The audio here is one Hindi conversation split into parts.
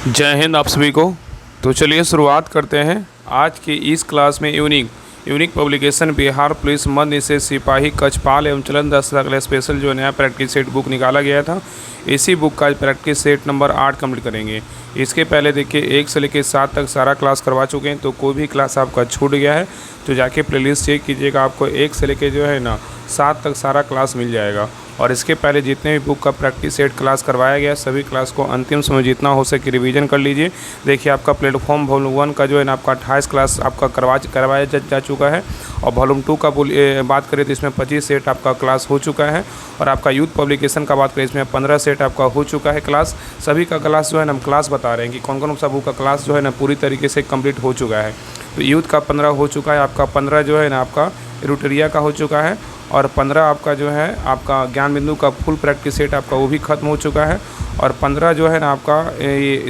जय हिंद आप सभी को। तो चलिए शुरुआत करते हैं आज की इस क्लास में। यूनिक पब्लिकेशन बिहार पुलिस मध्य निषेध सिपाही कक्षपाल एवं चलन दस्ता के लिए स्पेशल जो नया प्रैक्टिस सेट बुक निकाला गया था, इसी बुक का प्रैक्टिस सेट नंबर 8 कंप्लीट करेंगे। इसके पहले देखिए 1 से लेकर 7 तक सारा क्लास करवा चुके हैं, तो कोई भी क्लास आपका छूट गया है तो जाके प्लेलिस्ट चेक कीजिएगा, आपको 1 से लेकर जो है ना 7 तक सारा क्लास मिल जाएगा। और इसके पहले जितने भी बुक का प्रैक्टिस सेट क्लास करवाया गया सभी क्लास को अंतिम समय जितना हो सके रिवीजन कर लीजिए। देखिए आपका प्लेटफॉर्म वॉल्यूम 1 का जो है ना आपका 28 क्लास आपका करवाया जा चुका है, और वॉल्यूम 2 का बात करें तो इसमें 25 सेट आपका क्लास हो चुका है, और आपका यूथ पब्लिकेशन का बात करें इसमें 15 सेट आपका हो चुका है क्लास। सभी का क्लास जो है ना हम क्लास बता रहे हैं कि कौन कौन सा बुक का क्लास जो है ना पूरी तरीके से कंप्लीट हो चुका है। तो यूथ का 15 हो चुका है, आपका 15 जो है ना आपका रूटरिया का हो चुका है, और 15 आपका जो है आपका ज्ञान बिंदु का फुल प्रैक्टिस सेट आपका वो भी ख़त्म हो चुका है। और 15 जो है ना आपका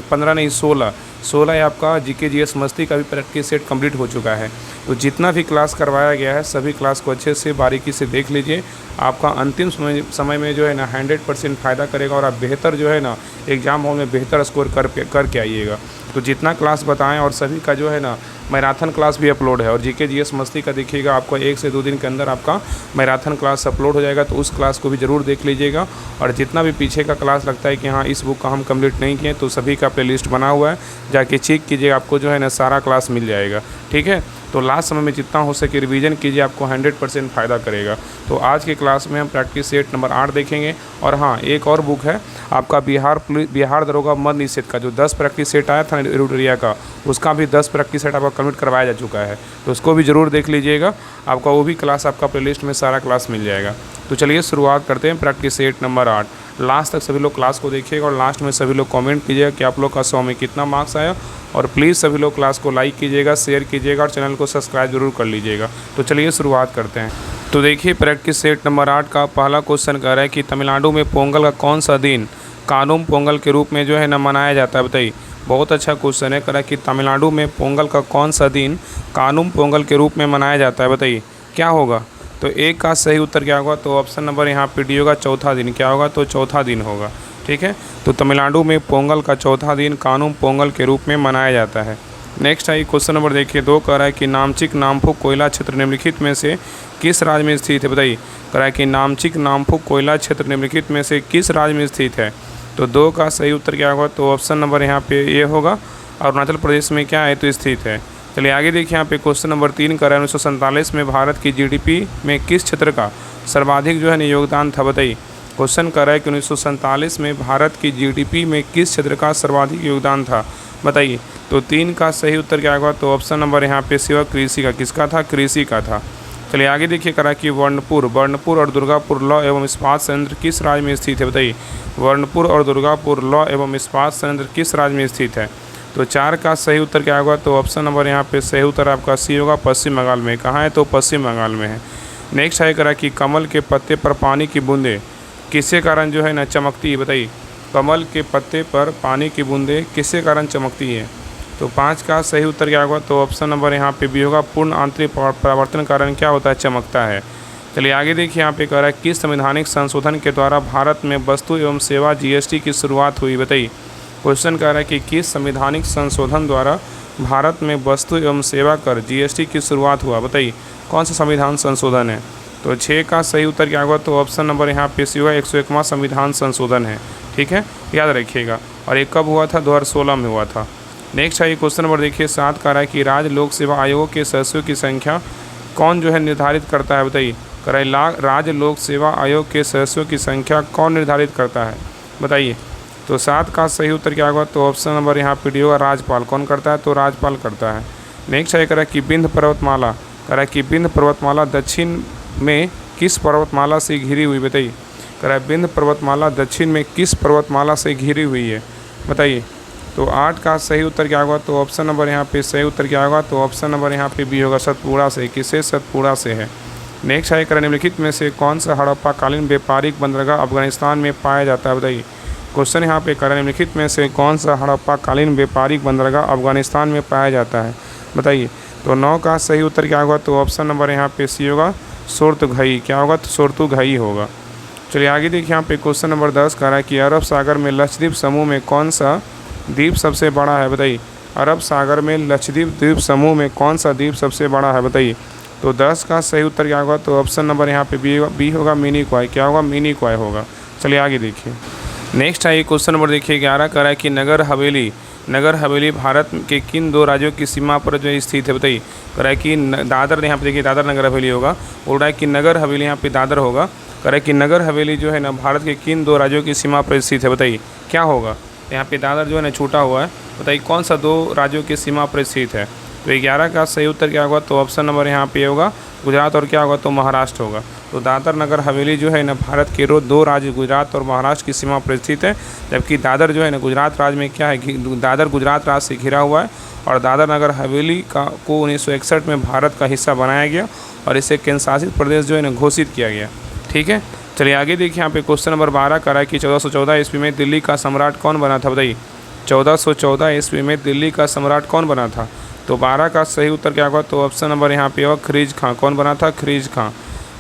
15 नहीं 16 आपका जीके जीएस मस्ती का भी प्रैक्टिस सेट कंप्लीट हो चुका है। तो जितना भी क्लास करवाया गया है सभी क्लास को अच्छे से बारीकी से देख लीजिए, आपका अंतिम समय में जो है ना 100% फ़ायदा करेगा, और आप बेहतर जो है ना एग्ज़ाम हॉल में बेहतर स्कोर करके आइएगा। तो जितना क्लास बताएं, और सभी का जो है ना मैराथन क्लास भी अपलोड है, और जीके जीएस मस्ती का देखिएगा आपको 1 से 2 दिन के अंदर आपका मैराथन क्लास अपलोड हो जाएगा, तो उस क्लास को भी ज़रूर देख लीजिएगा। और जितना भी पीछे का क्लास लगता है कि हाँ इस बुक का हम कंप्लीट नहीं किए, तो सभी का प्लेलिस्ट बना हुआ है, जाके चेक कीजिए, आपको जो है ना सारा क्लास मिल जाएगा। ठीक है, तो लास्ट समय में जितना हो सके रिवीजन कीजिए, आपको 100% फ़ायदा करेगा। तो आज के क्लास में हम प्रैक्टिस सेट नंबर 8 देखेंगे। और हाँ, एक और बुक है आपका बिहार दरोगा मध्य निषेध का, जो 10 प्रैक्टिस सेट आया था रूटरिया का, उसका भी 10 प्रैक्टिस सेट आपका कंप्लीट करवाया जा चुका है, तो उसको भी ज़रूर देख लीजिएगा, आपका वो भी क्लास आपका प्लेलिस्ट में सारा क्लास मिल जाएगा। तो चलिए शुरुआत करते हैं प्रैक्टिस सेट नंबर 8। लास्ट तक सभी लोग क्लास को देखिएगा, और लास्ट में सभी लोग कमेंट कीजिएगा कि आप लोग का 100 में कितना मार्क्स आया, और प्लीज़ सभी लोग क्लास को लाइक कीजिएगा, शेयर कीजिएगा, और चैनल को सब्सक्राइब जरूर कर लीजिएगा। तो चलिए शुरुआत करते हैं। तो देखिए प्रैक्टिस सेट नंबर 8 का पहला क्वेश्चन कह रहा है कि तमिलनाडु में पोंगल का कौन सा दिन कानुम पोंगल के रूप में जो है ना मनाया जाता है, बताइए। बहुत अच्छा क्वेश्चन है, कह रहा है कि तमिलनाडु में पोंगल का कौन सा दिन कानुम पोंगल के रूप में मनाया जाता है, बताइए क्या होगा। तो एक का सही उत्तर क्या होगा, तो ऑप्शन नंबर यहाँ पे डी होगा, चौथा दिन। क्या होगा, तो चौथा दिन होगा। ठीक है, तो तमिलनाडु में पोंगल का चौथा दिन कानुम पोंगल के रूप में मनाया जाता है। नेक्स्ट है क्वेश्चन नंबर देखिए 2, कह रहा है कि नामचिक नामफुक कोयला क्षेत्र निम्नलिखित में से किस राज्य में स्थित है, बताइए। कह रहा है कि नामचिक नामफुक कोयला क्षेत्र निम्नलिखित में से किस राज्य में स्थित है। तो 2 का सही उत्तर क्या होगा, तो ऑप्शन नंबर यहाँ पे ये होगा, अरुणाचल प्रदेश में क्या है तो स्थित है। चलिए आगे देखिए यहाँ पे क्वेश्चन नंबर 3 कर रहा है 1947 में भारत की जीडीपी में किस क्षेत्र का सर्वाधिक जो है योगदान था, बताइए। क्वेश्चन कर रहा है कि 1947 में भारत की जीडीपी में किस क्षेत्र का सर्वाधिक योगदान था, बताइए। तो 3 का सही उत्तर क्या होगा, तो ऑप्शन नंबर यहाँ पे सेवा कृषि का, किसका था, कृषि का था। चलिए आगे देखिए करा कि वर्णपुर और दुर्गापुर लौ एवं इस्पात संयंत्र किस राज्य में स्थित है, बताइए। वर्णपुर और दुर्गापुर लौ एवं इस्पात संयंत्र किस राज्य में स्थित है। तो 4 का सही उत्तर क्या होगा, तो ऑप्शन नंबर यहाँ पे सही उत्तर आपका सी होगा, पश्चिम बंगाल में। कहाँ है, तो पश्चिम बंगाल में है। नेक्स्ट है करा कि कमल के पत्ते पर पानी की बूंदें किसके कारण जो है ना चमकती है, बताइए। कमल के पत्ते पर पानी की बूंदें किसके कारण चमकती है। तो 5 का सही उत्तर क्या होगा, तो ऑप्शन नंबर यहाँ पे भी होगा, पूर्ण आंतरिक परावर्तन कारण क्या होता है, चमकता है। चलिए आगे देखिए यहाँ पे कह रहा है किस संवैधानिक संशोधन के द्वारा भारत में वस्तु एवं सेवा जीएसटी की शुरुआत हुई, बताइए। क्वेश्चन कह रहा है कि किस संवैधानिक संशोधन द्वारा भारत में वस्तु एवं सेवा कर जीएसटी की शुरुआत हुआ, बताइए। कौन सा संविधान संशोधन है। तो 6 का सही उत्तर क्या होगा, तो ऑप्शन नंबर यहाँ पे सी होगा, 101वां संविधान संशोधन है। ठीक है, याद रखिएगा। और ये कब हुआ था, 2016 में हुआ था। नेक्स्ट है क्वेश्चन नंबर देखिए 7 का रहा है कि राज्य लोक सेवा आयोग के सदस्यों की संख्या कौन जो है निर्धारित करता है, बताइए। कह रहा है राज्य लोक सेवा आयोग के सदस्यों की संख्या कौन निर्धारित करता है, बताइए। तो 7 का सही उत्तर क्या होगा, तो ऑप्शन नंबर यहाँ पे डी होगा, राज्यपाल। कौन करता है, तो राज्यपाल करता है। नेक्स्ट है कह रहा है कि विंध्य पर्वतमाला, कह रहा है कि विंध्य पर्वतमाला दक्षिण में किस पर्वतमाला से घिरी हुई, बताइए। कह रहा है विंध्य पर्वतमाला दक्षिण में किस पर्वतमाला से घिरी हुई है, बताइए। तो 8 का सही उत्तर क्या होगा, तो ऑप्शन नंबर यहाँ पे सही उत्तर क्या होगा, तो ऑप्शन नंबर यहाँ पे बी होगा, सतपुड़ा से। किससे, सतपुड़ा से है। नेक्स्ट है कह निम्नलिखित में से कौन सा हड़प्पा कालीन व्यापारिक बंदरगाह अफगानिस्तान में पाया जाता है, बताइए। क्वेश्चन यहाँ पे कह निम्नलिखित में से कौन सा हड़प्पा कालीन व्यापारिक बंदरगाह अफगानिस्तान में पाया जाता है, बताइए। तो 9 का सही उत्तर क्या होगा, तो ऑप्शन नंबर यहाँ पे सी होगा, सुरतुघई। क्या होगा, तो सुरतुघई होगा। चलिए आगे देखिए यहाँ पे क्वेश्चन नंबर 10 कह रहा है कि अरब सागर में लक्षद्वीप समूह में कौन सा द्वीप सबसे बड़ा है? बताइए। अरब सागर में लक्षद्वीप द्वीप समूह में कौन सा द्वीप सबसे बड़ा है? बताइए। तो 10 का सही उत्तर क्या होगा? तो ऑप्शन नंबर यहाँ पे बी होगा, मिनी क्वाय। क्या होगा? मिनी क्वाय होगा। चलिए आगे देखिए। नेक्स्ट है क्वेश्चन नंबर देखिए 11 का है कि नगर हवेली भारत के किन 2 राज्यों की सीमा पर जो स्थित है? बताइए। कह रहा है कि दादर, यहाँ पे देखिए दादर नगर हवेली होगा। बोल रहा है कि नगर हवेली यहाँ पे दादर होगा। कह रहा है कि नगर हवेली जो है ना भारत के किन 2 राज्यों की सीमा पर स्थित है? बताइए क्या होगा? यहाँ पे दादर जो है ना छूटा हुआ है। बताइए कौन सा 2 राज्यों की सीमा पर स्थित है? तो 11 का सही उत्तर क्या होगा? तो ऑप्शन नंबर यहाँ पे होगा गुजरात, और क्या होगा? तो महाराष्ट्र होगा। तो दादर नगर हवेली जो है ना भारत के 2 राज्य गुजरात और महाराष्ट्र की सीमा पर स्थित है, जबकि दादर जो है ना गुजरात राज्य में क्या है, दादर गुजरात राज्य से घिरा हुआ है। और दादर नगर हवेली को 1961 में भारत का हिस्सा बनाया गया और इसे केंद्र शासित प्रदेश जो है ना घोषित किया गया। ठीक है, चलिए आगे देखिए। यहाँ पे क्वेश्चन नंबर 12 का है कि 1414 ईस्वी में दिल्ली का सम्राट कौन बना था? बताइए 1414 ईस्वी में दिल्ली का सम्राट कौन बना था? तो 12 का सही उत्तर क्या होगा? तो ऑप्शन नंबर यहाँ पे होगा खरीज खां। कौन बना था? खरीज खां।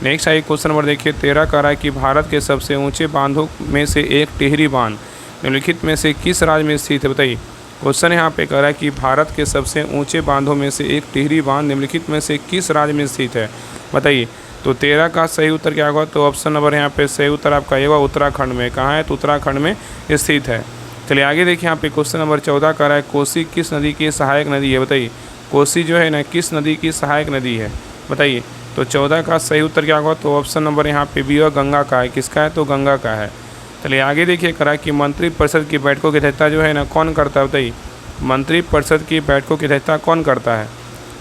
नेक्स्ट है क्वेश्चन नंबर देखिए 13 का है कि भारत के सबसे ऊंचे बांधों में से एक टिहरी बांध निम्नलिखित में से किस राज्य में स्थित है? बताइए। क्वेश्चन यहाँ पे कह रहा है कि भारत के सबसे ऊंचे बांधों में से एक टिहरी बांध निम्नलिखित में से किस राज्य में स्थित है? बताइए। तो 13 का सही उत्तर क्या होगा? तो ऑप्शन नंबर यहाँ पे सही उत्तर आपका ये होगा उत्तराखंड में। कहाँ है? तो उत्तराखंड में स्थित है। चलिए आगे देखिए। यहाँ पे क्वेश्चन नंबर 14 का है कोसी किस नदी की सहायक नदी है? बताइए। कोसी जो है ना किस नदी की सहायक नदी है? बताइए। तो 14 का सही उत्तर क्या होगा? तो ऑप्शन नंबर यहाँ पे बी होगा गंगा का है। किसका है? तो गंगा का है। चलिए आगे देखिए। करा कि मंत्रिपरिषद की बैठकों की अध्यक्षता जो है ना कौन करता है? बताइए। मंत्रिपरिषद की बैठकों की अध्यक्षता कौन करता है?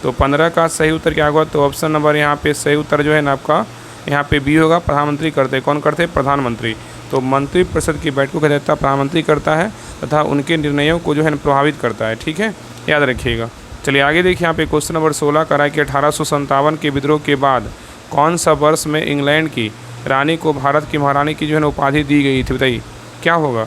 तो 15 का सही उत्तर क्या होगा? तो ऑप्शन नंबर यहाँ पे सही उत्तर जो है ना आपका यहाँ पे बी होगा प्रधानमंत्री करते। कौन करते? प्रधानमंत्री। तो मंत्रिपरिषद की बैठकों की अध्यक्षता प्रधानमंत्री करता है तथा उनके निर्णयों को जो है प्रभावित करता है। ठीक है, याद रखिएगा। चलिए आगे देखिए। यहाँ पे क्वेश्चन नंबर 16 का है कि 1857 के विद्रोह के बाद कौन सा वर्ष में इंग्लैंड की रानी को भारत की महारानी की जो है ना उपाधि दी गई थी? बताइए क्या होगा?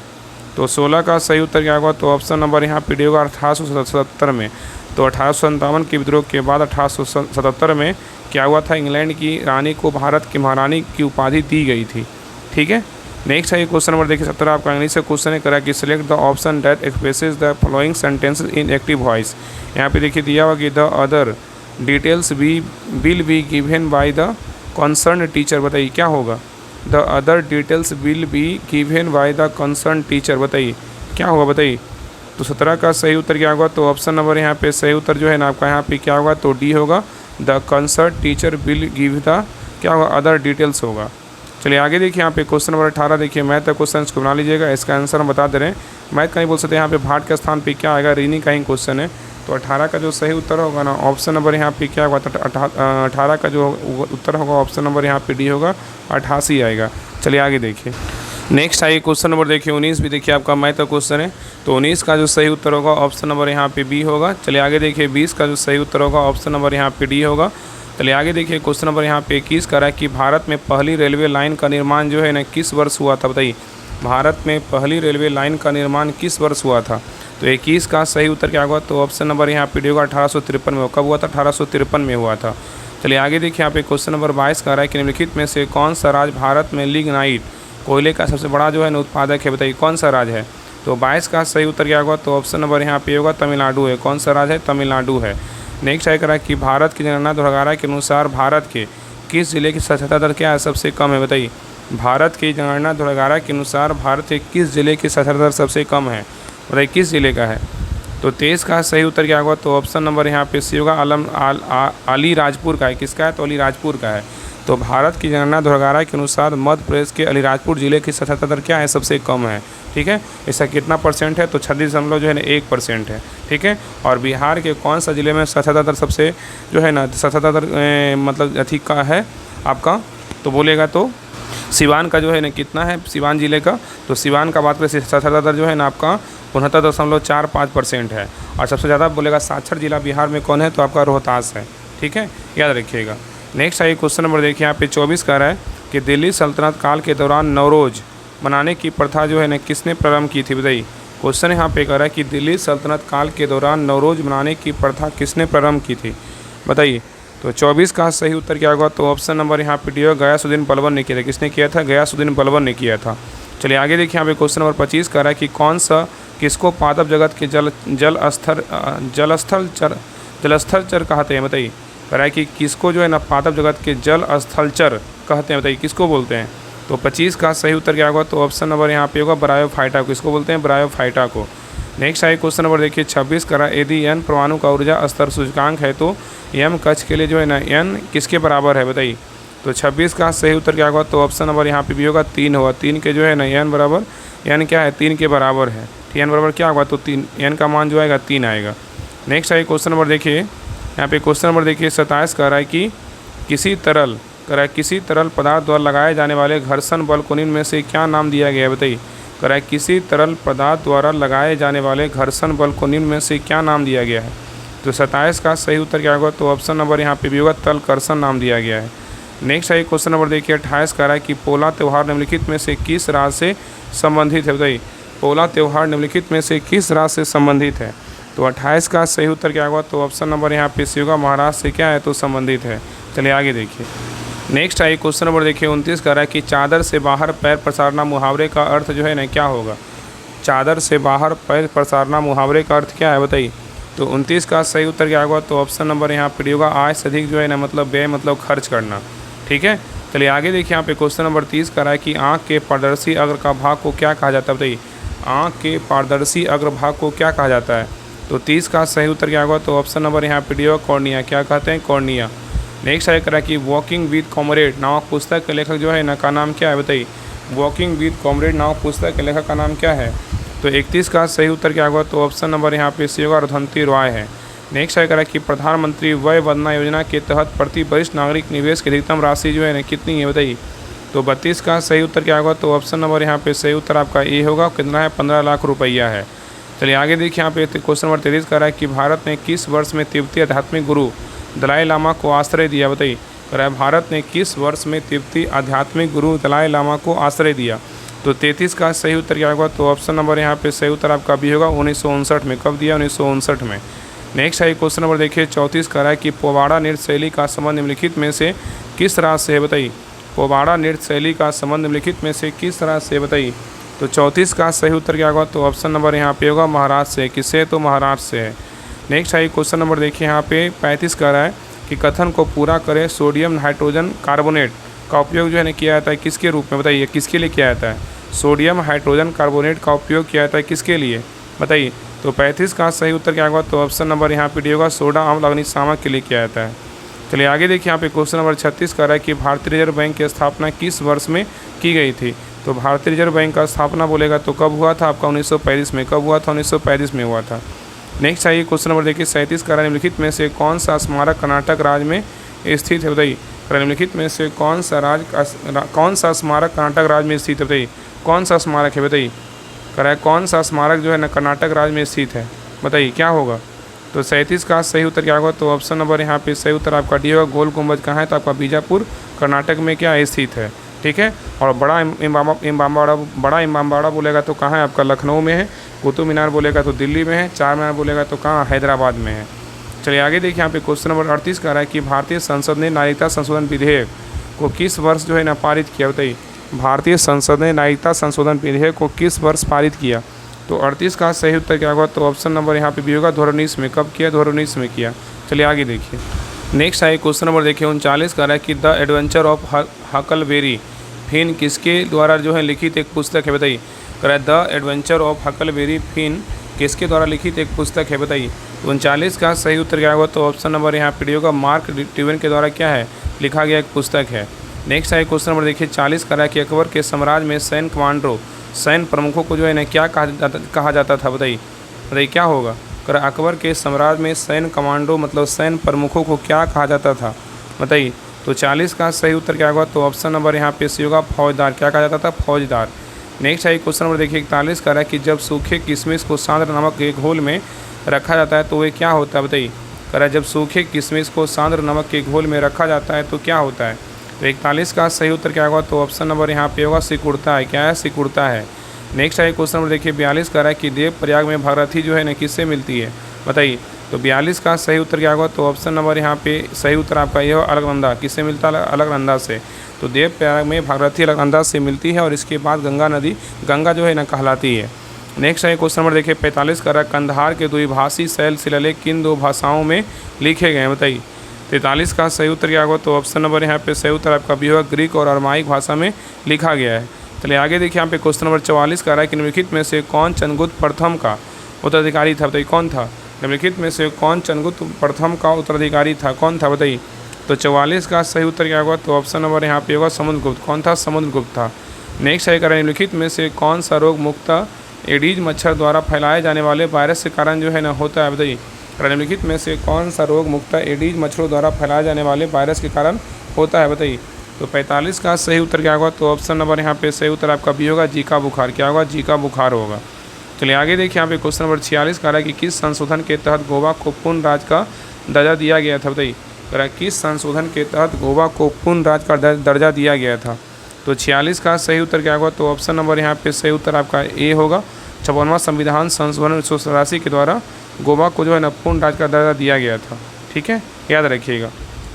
तो 16 का सही उत्तर क्या होगा? तो ऑप्शन नंबर यहाँ पे होगा 1877 में। तो 1857 के विद्रोह के बाद 1877 में क्या हुआ था? इंग्लैंड की रानी को भारत की महारानी की उपाधि दी गई थी। ठीक है, नेक्स्ट है क्वेश्चन नंबर देखिए 17 आपका इंग्लिश से क्वेश्चन है करा कि select the option that expresses the following sentences in active voice. यहाँ पे देखिए दिया हुआ कि the other details will be given by the concern teacher. बताइए क्या होगा? The other details will be given by the concern teacher. बताइए क्या होगा? बताइए। तो 17 का सही उत्तर क्या होगा? तो ऑप्शन नंबर यहाँ पे सही उत्तर जो है ना आपका यहाँ पे क्या होगा? तो डी होगा the concern teacher will give the क्या होगा? अदर डिटेल्स होगा। चलिए आगे देखिए। यहाँ पे क्वेश्चन नंबर 18 देखिए मैथ का क्वेश्चन, इसको बना लीजिएगा। इसका आंसर हम बता दे रहे हैं। मैथ का नहीं बोल सकते, यहाँ पे भाट के स्थान पे क्या आएगा? रीनी का ही क्वेश्चन है। तो 18 का जो सही उत्तर होगा ना ऑप्शन नंबर यहाँ पे क्या होगा? 18 का जो उत्तर होगा ऑप्शन नंबर यहाँ पे डी होगा 88 आएगा। चलिए आगे देखिए। नेक्स्ट आइए क्वेश्चन नंबर देखिए 19 भी देखिए आपका मैथ का क्वेश्चन है। तो 19 का जो सही उत्तर होगा ऑप्शन नंबर यहाँ पे बी होगा। चलिए आगे देखिए। 20 का जो सही उत्तर होगा ऑप्शन नंबर यहाँ पे डी होगा। चलिए आगे देखिए। क्वेश्चन नंबर यहाँ पे 21 का है कि भारत में पहली रेलवे लाइन का निर्माण जो है ना किस वर्ष हुआ था? बताइए। भारत में पहली रेलवे लाइन का निर्माण किस वर्ष हुआ था? तो 21 का सही उत्तर क्या होगा? तो ऑप्शन नंबर यहाँ पे होगा 1853 में। कब हुआ था? 1853 में हुआ था। चलिए आगे देखिए। यहाँ पे क्वेश्चन नंबर 22 का है कि निम्नलिखित में से कौन सा राज्य भारत में लिग्नाइट कोयले का सबसे बड़ा जो है ना उत्पादक है? बताइए कौन सा राज्य है? तो 22 का सही उत्तर क्या होगा? तो ऑप्शन नंबर यहाँ पे होगा तमिलनाडु है। कौन सा राज्य है? तमिलनाडु है। नेक्स्ट है करा कि भारत की जनगणना 2011 के अनुसार भारत के किस जिले की साक्षरता दर क्या है? सबसे कम है? बताइए। भारत की जनगणना 2011 के अनुसार भारत के किस जिले की साक्षरता दर सबसे कम है? बताइए किस जिले का है? तो 23 का सही उत्तर क्या होगा? तो ऑप्शन नंबर यहाँ पे सी होगा अलीराजपुर का है। किसका है? तो अलीराजपुर का है। तो भारत की जनगणना 2011 के अनुसार मध्य प्रदेश के अलीराजपुर जिले की साक्षरता दर क्या है? सबसे कम है। ठीक है, इसका कितना परसेंट है? तो 36 जो है ना 1% है। ठीक है, और बिहार के कौन सा जिले में साक्षरता दर सबसे जो है ना साक्षरता दर मतलब अधिक का है आपका? तो बोलेगा तो सिवान का जो है ना कितना है सिवान जिले का? तो सिवान का बात करें साक्षरता दर जो है ना आपका 69.45% है। और सबसे ज़्यादा बोलेगा साक्षर जिला बिहार में कौन है? तो आपका रोहतास है। ठीक है, याद रखिएगा। नेक्स्ट आइए क्वेश्चन नंबर देखिए। यहाँ पे 24 का है कि दिल्ली सल्तनत काल के दौरान नवरोज़ मनाने की प्रथा जो है ना किसने प्रारंभ की थी? बताइए। क्वेश्चन यहाँ पे कह रहा है कि दिल्ली सल्तनत काल के दौरान नवरोज़ मनाने की प्रथा किसने प्रारंभ की थी? बताइए। तो 24 का सही उत्तर क्या होगा? तो ऑप्शन नंबर यहाँ पे डी होगा गयासुद्दीन बलबन ने किया था। किसने किया था? गयासुद्दीन बलबन ने किया था। चलिए आगे देखिए। यहाँ पे क्वेश्चन नंबर 25 का है कि कौन सा किसको पादप जगत के जलस्थल चर कहते हैं बताइए। कह रहा है कि किसको जो है ना पादप जगत के जल स्थल चर कहते हैं बताइए, किसको बोलते हैं। तो 25 का सही उत्तर क्या होगा, तो ऑप्शन नंबर यहाँ पे होगा ब्रायोफाइटा को। किसको बोलते हैं, ब्रायोफाइटा को। नेक्स्ट है क्वेश्चन नंबर देखिए 26 करा, यदि n परमाणु का ऊर्जा स्तर सूचकांक है तो m कक्ष के लिए जो है ना n किसके बराबर है बताइए। तो 26 का सही उत्तर क्या होगा, तो ऑप्शन नंबर यहाँ पे भी होगा 3 होगा। 3 के जो है ना n बराबर, n क्या है 3 के बराबर है, n बराबर क्या होगा, तो 3 n का मान जो आएगा 3 आएगा। नेक्स्ट है क्वेश्चन नंबर देखिए, यहाँ पे क्वेश्चन नंबर देखिए 27 कह रहा है कि किसी तरल पदार्थ द्वारा लगाए जाने वाले घर्षण बल को निम्न में से क्या नाम दिया गया है बताइए। कह रहा है किसी तरल पदार्थ द्वारा लगाए जाने वाले घर्षण बल को निम्न में से क्या नाम दिया गया है। तो 27 का सही उत्तर क्या होगा, तो ऑप्शन नंबर यहाँ पे भी होगा तल कर्षण नाम दिया गया है। नेक्स्ट है क्वेश्चन नंबर देखिए 28 कह रहा है कि पोला त्यौहार निम्नलिखित में से किस राज्य से संबंधित है बताइए। पोला त्यौहार निम्नलिखित में से किस राज्य से संबंधित है। तो 28 का सही उत्तर क्या होगा, तो ऑप्शन नंबर यहाँ पे सी होगा महाराष्ट्र से क्या है, तो संबंधित है। चलिए आगे देखिए। नेक्स्ट है क्वेश्चन नंबर देखिए 29 कह रहा है कि चादर से बाहर पैर पसारना मुहावरे का अर्थ जो है ना क्या होगा। चादर से बाहर पैर पसारना मुहावरे का अर्थ क्या है बताइए। तो 29 का सही उत्तर क्या होगा, तो ऑप्शन नंबर यहाँ पे होगा आय से अधिक जो है ना मतलब व्यय मतलब खर्च करना। ठीक है, चलिए आगे देखिए। यहाँ पे क्वेश्चन नंबर 30 कह रहा है कि आँख के पारदर्शी अग्र का भाग को क्या कहा जाता है बताइए। आँख के पारदर्शी अग्रभाग को क्या कहा जाता है। तो 30 का सही उत्तर क्या होगा, तो ऑप्शन नंबर यहाँ पे होगा कॉर्निया। क्या कहते हैं, कॉर्निया। नेक्स्ट है करा कि वॉकिंग विद कॉमरेड नामक पुस्तक के लेखक जो है ना का नाम क्या है बताइए। वॉकिंग विद कॉमरेड नामक पुस्तक के लेखक का नाम क्या है। तो 31 का सही उत्तर क्या होगा, तो ऑप्शन नंबर यहाँ पे सी होगा रुधंती रॉय है। नेक्स्ट है करा कि प्रधानमंत्री वय वंदना योजना के तहत प्रति वरिष्ठ नागरिक निवेश की अधिकतम राशि जो है ना कितनी है बताइए। तो 32 का सही उत्तर क्या होगा, तो ऑप्शन नंबर यहाँ पे सही उत्तर आपका ए होगा। कितना है, 15 लाख रुपया है। चलिए आगे देखिए। यहाँ पे क्वेश्चन नंबर 33 कह रहा है कि भारत ने किस वर्ष में तिब्बती आध्यात्मिक गुरु दलाई लामा को आश्रय दिया बताइए। कह रहा है भारत ने किस वर्ष में तिब्बती आध्यात्मिक गुरु दलाई लामा को आश्रय दिया। तो 33 का सही उत्तर क्या होगा, तो ऑप्शन नंबर यहाँ पे सही उत्तर आपका भी होगा 1959 में। कब दिया, 1959 में। नेक्स्ट है क्वेश्चन नंबर देखिए 34 कह रहा है कि पोवाड़ा नृत्य शैली का संबंध निम्नलिखित में से किस राज्य से है बताइए। पोवाड़ा नृत्य शैली का संबंध निम्नलिखित में से किस राज्य से बताइए। तो 34 का सही उत्तर क्या होगा, तो ऑप्शन नंबर यहाँ पे होगा महाराष्ट्र से। किससे, तो महाराष्ट्र से है। नेक्स्ट है क्वेश्चन नंबर देखिए यहाँ पे 35 कह रहा है कि कथन को पूरा करें सोडियम हाइड्रोजन कार्बोनेट का उपयोग जो है ना किया जाता है किसके रूप में बताइए। किसके लिए किया जाता है। सोडियम हाइड्रोजन कार्बोनेट का उपयोग किया जाता है किसके लिए बताइए। तो 35 का सही उत्तर क्या होगा, तो ऑप्शन नंबर यहाँ पे होगा सोडा अम्ल अग्निशामक के लिए किया जाता है। चलिए आगे देखिए। यहाँ पे क्वेश्चन नंबर 36 कह रहा है कि भारतीय रिजर्व बैंक की स्थापना किस वर्ष में की गई थी। तो भारतीय रिजर्व बैंक का स्थापना बोलेगा तो कब हुआ था आपका, 1935 में। कब हुआ था, 1935 में हुआ था। नेक्स्ट है क्वेश्चन नंबर देखिए 37 कह रहा है निम्नलिखित में से कौन सा स्मारक कर्नाटक राज्य में स्थित है बताइए। निम्नलिखित में से कौन सा स्मारक कर्नाटक राज्य में स्थित है बताइए। कौन सा स्मारक है बताइए। कह रहा है कौन सा स्मारक जो है ना कर्नाटक राज्य में स्थित है बताइए, क्या होगा। तो 37 का सही उत्तर क्या होगा, तो ऑप्शन नंबर यहाँ पे सही उत्तर आपका डी होगा गोल गुंबज कहाँ है, तो आपका बीजापुर कर्नाटक में क्या स्थित है। ठीक है, और बड़ा इमामबाड़ा बोलेगा तो कहाँ है आपका, लखनऊ में है। कुतुब मीनार बोलेगा तो दिल्ली में है। चार मीनार बोलेगा तो कहाँ, हैदराबाद में है। चलिए आगे देखिए। यहाँ पे क्वेश्चन नंबर 38 कह रहा है कि भारतीय संसद ने नागरिकता संशोधन विधेयक को किस वर्ष जो है ना पारित किया बताइए। भारतीय संसद ने नागरिकता संशोधन विधेयक को किस वर्ष पारित किया। तो 38 का सही उत्तर क्या होगा, तो ऑप्शन नंबर यहाँ पे भी होगा 2019 में। कब किया, 2019 में किया। चलिए आगे देखिए। नेक्स्ट है क्वेश्चन नंबर देखिए 39 कह रहा है कि the adventure of Huckleberry Finn किसके द्वारा जो है लिखित एक पुस्तक है बताइए। कह रहा है the adventure of Huckleberry Finn किसके द्वारा लिखित एक पुस्तक है बताइए। 39 का सही उत्तर क्या होगा, तो ऑप्शन नंबर यहाँ पे होगा मार्क ट्वेन के द्वारा क्या है लिखा गया एक पुस्तक है। नेक्स्ट है क्वेश्चन नंबर देखिए 40 कह रहा है कि अकबर के साम्राज्य में सैन्य कमांडो सैन्य प्रमुखों को जो है ना क्या कहा जाता था बताइए क्या होगा। कह रहा अकबर के साम्राज्य में सैन्य कमांडो मतलब सैन्य प्रमुखों को क्या कहा जाता था बताइए। तो 40 का सही उत्तर क्या होगा, तो ऑप्शन नंबर यहाँ पे सी होगा फौजदार। क्या कहा जाता था, फौजदार। नेक्स्ट है क्वेश्चन नंबर देखिए 41 कह रहा है कि जब सूखे किशमिश को सांद्र नमक के घोल में रखा जाता है तो वे क्या होता है बताइए। कह रहा है जब सूखे किशमिश को सांद्र नमक के घोल में रखा जाता है तो क्या होता है। तो 41 का सही उत्तर क्या होगा, तो ऑप्शन नंबर यहाँ पे होगा सिकुड़ता है। क्या है, सिकुड़ता है। नेक्स्ट है क्वेश्चन नंबर देखिए 42 कह रहा है कि देव प्रयाग में भागीरथी जो है ना किससे मिलती है बताइए। तो 42 का सही उत्तर क्या होगा, तो ऑप्शन नंबर यहाँ पे सही उत्तर आपका ये हो अलकनंदा। किससे मिलता है, अलकनंदा से। तो देव प्रयाग में भागीरथी अलकनंदा से मिलती है और इसके बाद गंगा जो है ना कहलाती है। नेक्स्ट है क्वेश्चन नंबर देखिए 45 का कंधार के द्विभाषी शैल शिलालेख किन दो भाषाओं में लिखे गए हैं बताइए। 43 का सही उत्तर क्या होगा, तो ऑप्शन नंबर यहाँ पे सही उत्तर आपका भी होगा, ग्रीक और अरमाइक भाषा में लिखा गया है। चलिए आगे देखिए यहाँ पे क्वेश्चन नंबर 44 का कि निम्नलिखित में से कौन चंद्रगुप्त प्रथम का उत्तराधिकारी था बताइए, कौन था। निम्नलिखित में से कौन चंद्रगुप्त प्रथम का उत्तराधिकारी था, कौन था बताइए। तो 44 का सही उत्तर क्या होगा, तो ऑप्शन नंबर यहाँ पे होगा समुद्रगुप्त। कौन था, समुद्रगुप्त था। नेक्स्ट है निम्नलिखित में से कौन सा रोग मुख्यतः एडीज मच्छर द्वारा फैलाए जाने वाले वायरस के कारण जो है ना होता है बताइए। निम्नलिखित में से कौन सा रोग मुख्यतः एडीज मच्छरों द्वारा फैलाए जाने वाले वायरस के कारण होता है बताइए। तो 45 का सही उत्तर क्या होगा, तो ऑप्शन नंबर यहाँ पे सही उत्तर आपका भी होगा, जीका बुखार। क्या होगा, जीका बुखार होगा। चलिए आगे देखिए यहाँ पे क्वेश्चन नंबर 46 का है कि किस संशोधन के तहत गोवा को पूर्ण राज्य का दर्जा दिया गया था बताइए। किस संशोधन के तहत गोवा को पूर्ण राज्य का दर्जा दिया गया था। तो 46 का सही उत्तर क्या होगा, तो ऑप्शन नंबर यहाँ पे सही उत्तर आपका ए होगा। 56वां संविधान संशोधन 1987 के द्वारा गोवा को जो है ना पूर्ण राज्य का दर्जा दिया गया था। ठीक है, याद रखिएगा।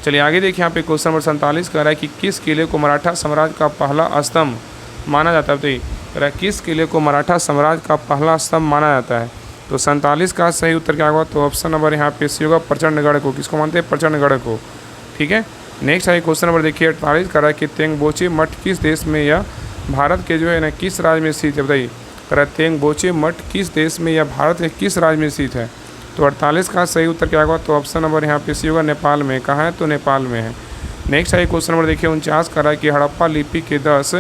चलिए आगे देखिए यहाँ पे क्वेश्चन नंबर 47 का है कि किस किले को मराठा साम्राज्य का पहला स्तंभ माना जाता है बताइए। किस किले को मराठा साम्राज्य का पहला स्तंभ माना जाता है। तो 47 का सही उत्तर क्या होगा, तो ऑप्शन नंबर यहाँ पे सी होगा, प्रचंडगढ़ को। किसको मानते हैं, प्रचंडगढ़ को। ठीक है, नेक्स्ट है क्वेश्चन नंबर देखिए 48 का है कि तेंगबोचे मठ किस देश में या भारत के जो है ना किस राज्य में स्थित है बताइए। तेंगबोचे मठ किस देश में या भारत के किस राज्य में स्थित है। तो 48 का सही उत्तर क्या होगा, तो ऑप्शन नंबर यहाँ पे सी होगा, नेपाल में। कहाँ है, तो नेपाल में है। नेक्स्ट है क्वेश्चन नंबर देखिए 49 का है कि हड़प्पा लिपि के 10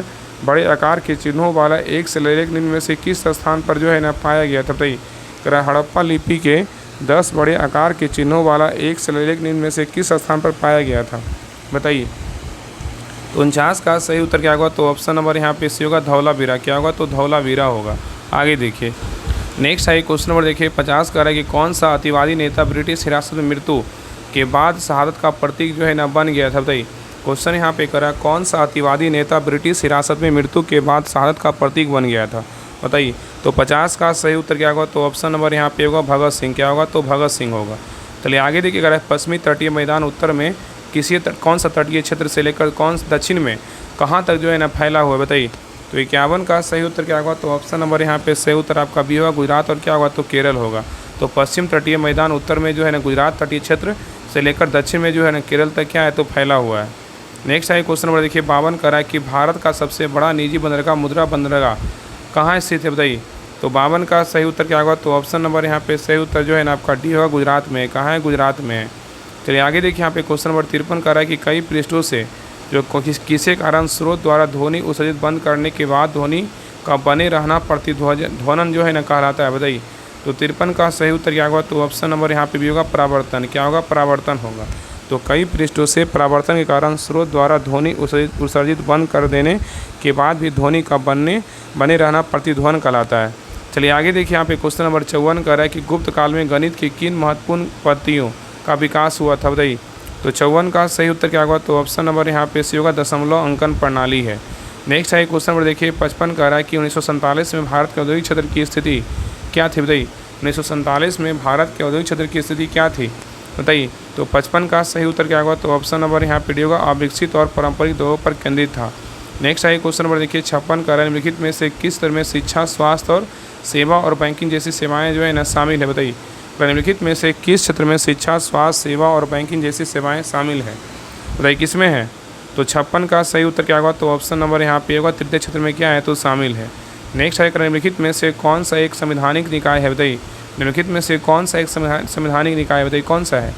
बड़े आकार के चिन्हों वाला एक शिलालेख निम्न में से किस स्थान पर जो है ना पाया गया था बताइए। हड़प्पा लिपि के 10 बड़े आकार के चिन्हों वाला एक शिलालेख निम्न में से किस स्थान पर पाया गया था बताइए। तो 49 का सही उत्तर क्या होगा, तो ऑप्शन नंबर यहाँ पे सी होगा, धौलावीरा। क्या होगा, तो धौलावीरा होगा। आगे देखिए नेक्स्ट है क्वेश्चन नंबर देखिए 50 का है कि कौन सा अतिवादी नेता ब्रिटिश हिरासत में मृत्यु के बाद शहादत का प्रतीक जो है ना बन गया था बताइए। क्वेश्चन यहाँ पे करा कौन सा अतिवादी नेता ब्रिटिश हिरासत में मृत्यु के बाद शहादत का प्रतीक बन गया था बताइए। तो 50 का सही उत्तर क्या होगा, तो ऑप्शन नंबर यहाँ पे होगा, भगत सिंह। क्या होगा, तो भगत सिंह होगा। चलिए आगे देखिए अगर पश्चिमी तटीय मैदान उत्तर में कौन सा तटीय क्षेत्र से लेकर कौन दक्षिण में कहाँ तक जो है ना फैला हुआ है बताइए। तो 51 का सही उत्तर क्या होगा, तो ऑप्शन नंबर यहाँ पे सही उत्तर आपका भी होगा, गुजरात। और क्या होगा, तो केरल होगा। तो पश्चिम तटीय मैदान उत्तर में जो है ना गुजरात तटीय क्षेत्र से लेकर दक्षिण में जो है ना केरल तक क्या है, तो फैला हुआ है। नेक्स्ट है क्वेश्चन नंबर देखिए 52 का है कि भारत का सबसे बड़ा निजी बंदरगाह मुद्रा बंदरगाह कहाँ स्थित है बताइए। तो 52 का सही उत्तर क्या होगा, तो ऑप्शन नंबर यहाँ पे सही उत्तर जो है ना आपका डी होगा, गुजरात में। कहाँ है, गुजरात में है। चलिए आगे देखिए यहाँ पे क्वेश्चन नंबर 53 का है कि कई पृष्ठों से जो किसी कारण स्रोत द्वारा ध्वनि उत्सर्जित बंद करने के बाद ध्वनि का बने रहना प्रतिध्वनन जो है ना कहलाता है बताइए। तो 53 का सही उत्तर क्या होगा, तो ऑप्शन नंबर यहाँ पे भी होगा, परावर्तन। क्या होगा, परावर्तन होगा। तो कई पृष्ठों से परावर्तन के कारण स्रोत द्वारा ध्वनि उत्सर्जित बंद कर देने के बाद भी ध्वनि का बने रहना प्रतिध्वनि कहलाता है। चलिए आगे देखिए यहाँ पे क्वेश्चन नंबर 54 का है कि गुप्त काल में गणित की किन महत्वपूर्ण पद्धतियों का विकास हुआ था बताइए। तो 54 का सही उत्तर क्या होगा, तो ऑप्शन नंबर यहाँ पे सी होगा, दशमलव अंकन प्रणाली है। नेक्स्ट है क्वेश्चन नंबर देखिए 55 का है कि 1947 में भारत के औद्योगिक क्षेत्र की स्थिति क्या थी बताइए। 1947 में भारत के औद्योगिक क्षेत्र की स्थिति क्या थी बताइए। तो 55 का सही उत्तर क्या होगा, तो ऑप्शन नंबर यहाँ पे डी होगा, अविकसित और पारंपरिक उद्योगों पर केंद्रित था। नेक्स्ट है क्वेश्चन नंबर देखिए 56 का है निम्नलिखित में से किस तरह में शिक्षा, स्वास्थ्य और सेवा और बैंकिंग जैसी सेवाएं जो है ना शामिल है बताइए। निम्नलिखित में से किस क्षेत्र में शिक्षा, स्वास्थ्य, सेवा और बैंकिंग जैसी सेवाएं शामिल है बताइए, किसमें है। तो 56 का सही उत्तर क्या होगा, तो ऑप्शन नंबर यहाँ पे होगा, तृतीय क्षेत्र में क्या है, तो शामिल है। नेक्स्ट है निम्नलिखित में से कौन सा एक संवैधानिक निकाय है बताइए। निम्नलिखित में से कौन सा एक संवैधानिक निकाय है बताइए, कौन सा है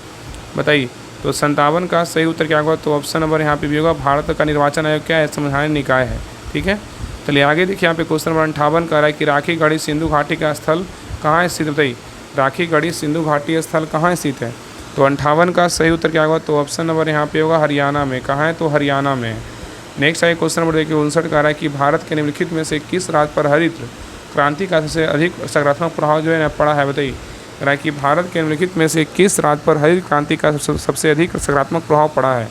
बताइए। तो 57 का सही उत्तर क्या होगा, तो ऑप्शन नंबर यहाँ पे भी होगा, भारत का निर्वाचन आयोग क्या है, संवैधानिक निकाय है। ठीक है, चलिए आगे देखिए यहाँ पे क्वेश्चन नंबर 58 का है कि राखी गढ़ी सिंधु घाटी का स्थल कहाँ स्थित बताइए। राखी गढ़ी सिंधु घाटी स्थल कहाँ स्थित है। तो 58 का सही उत्तर क्या होगा, तो ऑप्शन नंबर यहाँ पे होगा, हरियाणा में। कहाँ है, तो हरियाणा में है। नेक्स्ट है क्वेश्चन नंबर देखिए 59 का है कि भारत के निम्नलिखित में से किस राज्य पर हरित क्रांति का सबसे अधिक सकारात्मक प्रभाव जो है ना पड़ा है बताइए। कि भारत के निम्नलिखित में से किस राज्य पर हरित क्रांति का सबसे अधिक सकारात्मक प्रभाव पड़ा है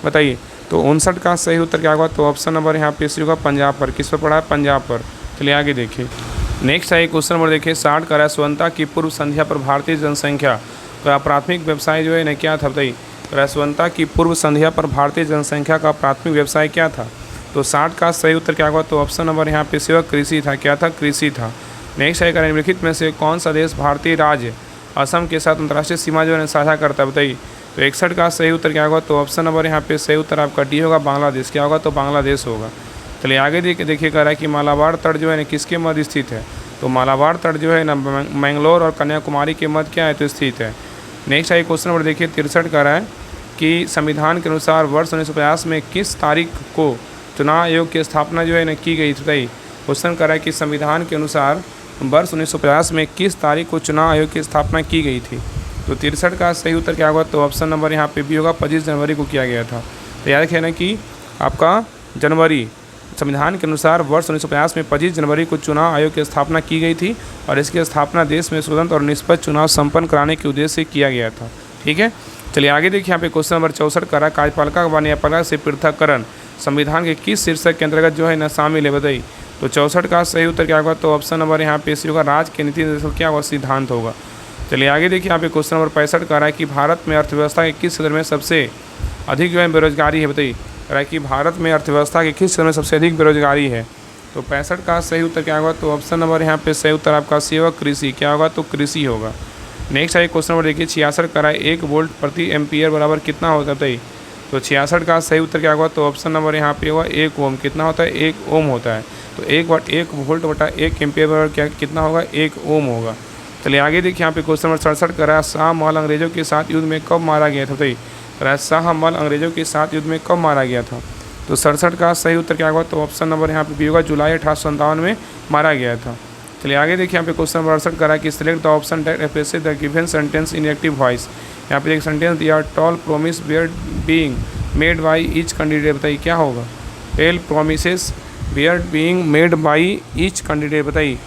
बताइए। तो 59 का सही उत्तर क्या होगा, तो ऑप्शन नंबर यहाँ पे होगा, पंजाब पर। किस पर पड़ा है, पंजाब पर। चलिए आगे देखिए नेक्स्ट है क्वेश्चन नंबर देखिए 60 का है स्वतंत्रता की पूर्व संध्या पर भारतीय जनसंख्या का प्राथमिक व्यवसाय जो है ना क्या था बताइए। स्वतंत्रता की पूर्व संध्या पर भारतीय जनसंख्या का प्राथमिक व्यवसाय क्या था। तो 60 का सही उत्तर क्या होगा, तो ऑप्शन नंबर यहाँ पे होगा, कृषि था। क्या था, कृषि था। नेक्स्ट है निम्नलिखित में से कौन सा देश भारतीय राज्य असम के साथ अंतर्राष्ट्रीय सीमा जो है साझा करता है, बताइए। तो 61 का सही उत्तर क्या होगा, तो ऑप्शन नंबर यहाँ पे सही उत्तर आपका डी होगा, बांग्लादेश। क्या होगा, तो बांग्लादेश होगा। चलिए आगे देखिए कह रहा है कि मालाबार तट जो है ना किसके मध्य स्थित है, तो मालाबार तट जो है ना मैंगलोर और कन्याकुमारी के मध्य क्या है, तो स्थित है। नेक्स्ट है क्वेश्चन नंबर देखिए 63 कह रहा है कि संविधान के अनुसार वर्ष 1950 में किस तारीख को चुनाव आयोग की स्थापना जो है ना की गई थी, बताइए। क्वेश्चन कर रहा है कि संविधान के अनुसार वर्ष 1950 में किस तारीख को चुनाव आयोग की स्थापना की गई थी, तो 63 का सही उत्तर क्या होगा, तो ऑप्शन नंबर यहाँ पे भी होगा, 25 जनवरी को किया गया था। तो याद रखना कि आपका जनवरी संविधान के अनुसार वर्ष 1950 में 25 जनवरी को चुनाव आयोग की स्थापना की गई थी और इसकी स्थापना देश में स्वतंत्र और निष्पक्ष चुनाव संपन्न कराने के उद्देश्य से किया गया था। ठीक है, चलिए आगे देखिए यहाँ पे क्वेश्चन नंबर 64 करा कार्यपालिका व न्यायपालिका से पृथककरण संविधान के किस शीर्षक के अंतर्गत जो है ना शामिल है, बताइए। तो 64 का सही उत्तर क्या होगा, तो ऑप्शन नंबर यहाँ पे सी होगा, राज्य के नीति निर्देशक क्या होगा, सिद्धांत होगा। चलिए आगे देखिए यहाँ पे क्वेश्चन नंबर 65 कह रहा है कि भारत में अर्थव्यवस्था के किस क्षेत्र में सबसे अधिक जो है बेरोजगारी है, बताइए। कह रहा है कि भारत में अर्थव्यवस्था के किस क्षेत्र में सबसे अधिक बेरोजगारी है, तो 65 का सही उत्तर क्या होगा, तो ऑप्शन नंबर यहाँ पे सही उत्तर आपका सी होगा, कृषि। क्या होगा, तो कृषि होगा। नेक्स्ट है क्वेश्चन नंबर देखिए 66 कह रहा है 1 वोल्ट प्रति एम्पियर बराबर कितना होता है, बताइए। तो 66 का सही उत्तर क्या होगा, तो ऑप्शन नंबर यहाँ पे होगा 1 ओम। कितना होता है, 1 ओम होता है। तो 1 वोल्ट बटा 1 एम्पियर बराबर क्या कितना होगा, 1 ओम होगा। चलिए आगे देखिए यहाँ पे क्वेश्चन नंबर 67 कर रहा है शाह महल अंग्रेजों के साथ युद्ध में कब मारा गया था, बताइए। कह रहा है शाह महल अंग्रेजों के साथ युद्ध में कब मारा गया था, तो 67 का सही उत्तर क्या होगा, तो ऑप्शन नंबर यहाँ पे भी होगा, जुलाई 1857 में मारा गया था। चलिए आगे देखिए यहाँ पे क्वेश्चन नंबर 68 कर रहा है कि select the option that replaces the given sentence in active voice. यहाँ पे एक सेंटेंस दिया, tall promise were being made by each candidate, बताइए क्या होगा। Tall promises were being made by each candidate, बताइए